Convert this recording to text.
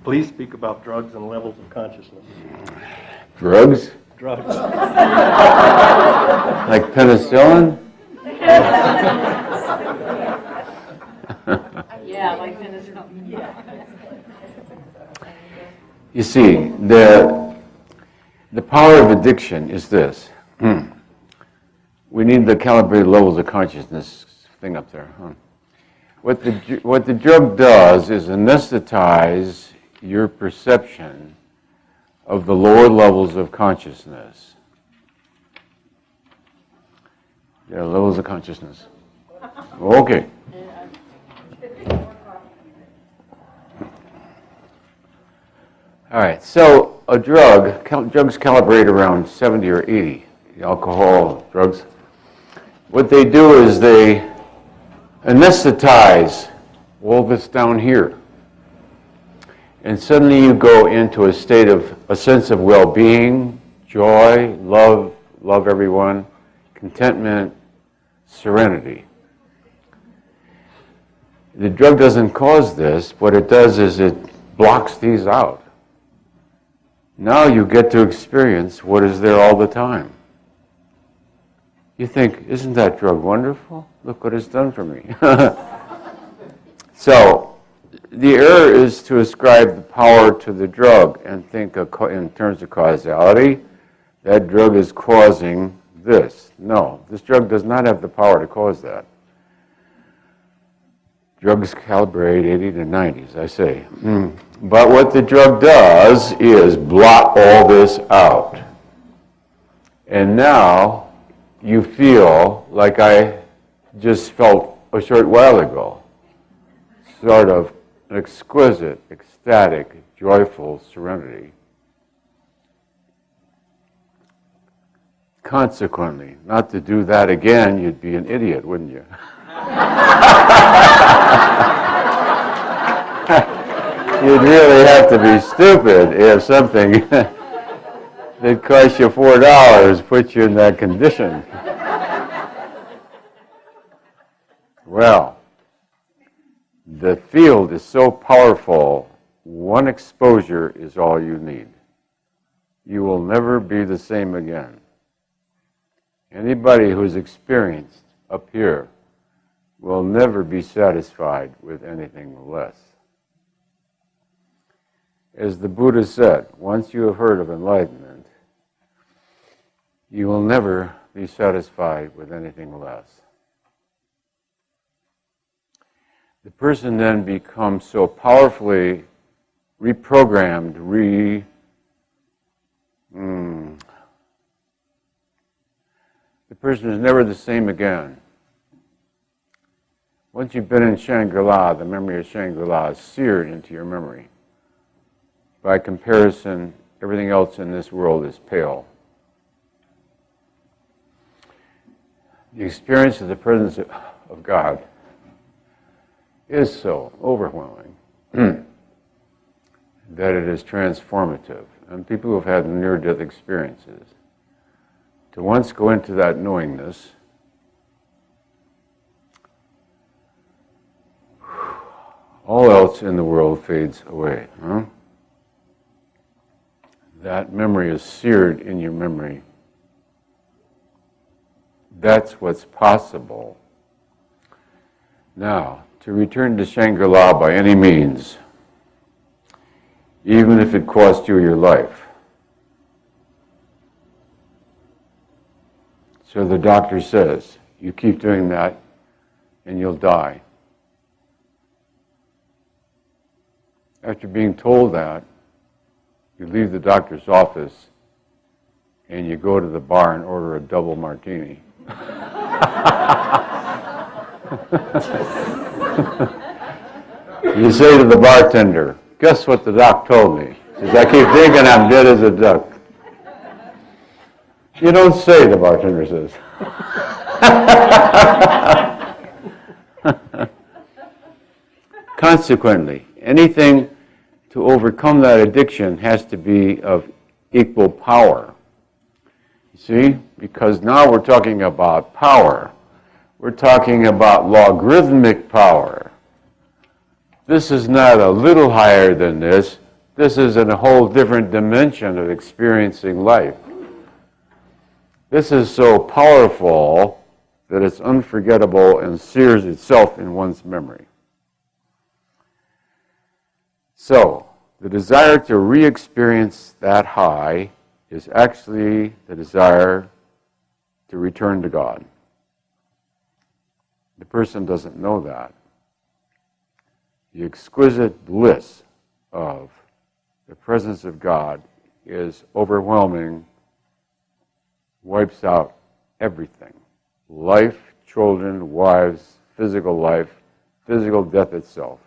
Please speak about drugs and levels of consciousness. Drugs? Drugs. Like penicillin? Yeah, like penicillin. Yeah. You see, the power of addiction is this. We need the calibrated levels of consciousness thing up there. What the drug does is anesthetize your perception of the lower levels of consciousness. Yeah, levels of consciousness. Okay. All right, so drugs calibrate around 70 or 80, alcohol, drugs. What they do is they anesthetize all this down here. And suddenly you go into a state of a sense of well-being, joy, love everyone, contentment, serenity. The drug doesn't cause this. What it does is it blocks these out. Now you get to experience what is there all the time. You think, isn't that drug wonderful? Look what it's done for me. So, the error is to ascribe the power to the drug and think in terms of causality. That drug is causing this. No, this drug does not have the power to cause that. Drugs calibrate 80 to 90, as I say. But what the drug does is blot all this out. And now you feel like I just felt a short while ago. Sort of an exquisite, ecstatic, joyful serenity. Consequently, not to do that again, you'd be an idiot, wouldn't you? You'd really have to be stupid if something that cost you $4 put you in that condition. Well, the field is so powerful, one exposure is all you need. You will never be the same again. Anybody who's experienced up here will never be satisfied with anything less. As the Buddha said, once you have heard of enlightenment, you will never be satisfied with anything less. The person then becomes so powerfully reprogrammed, the person is never the same again. Once you've been in Shangri-La, the memory of Shangri-La is seared into your memory. By comparison, everything else in this world is pale. The experience of the presence of God is so overwhelming that it is transformative. And people who have had near-death experiences, to once go into that knowingness, all else in the world fades away. That memory is seared in your memory. That's what's possible. Now, to return to Shangri-La by any means, even if it cost you your life. So the doctor says, you keep doing that and you'll die. After being told that, you leave the doctor's office and you go to the bar and order a double martini. You say to the bartender, guess what the doc told me? He says, I keep thinking I'm dead as a duck. You don't say, the bartender says. Consequently, anything to overcome that addiction has to be of equal power. You see? Because now we're talking about power. We're talking about logarithmic power. This is not a little higher than this. This is in a whole different dimension of experiencing life. This is so powerful that it's unforgettable and sears itself in one's memory. So, the desire to re-experience that high is actually the desire to return to God. The person doesn't know that. The exquisite bliss of the presence of God is overwhelming, wipes out everything. Life, children, wives, physical death itself.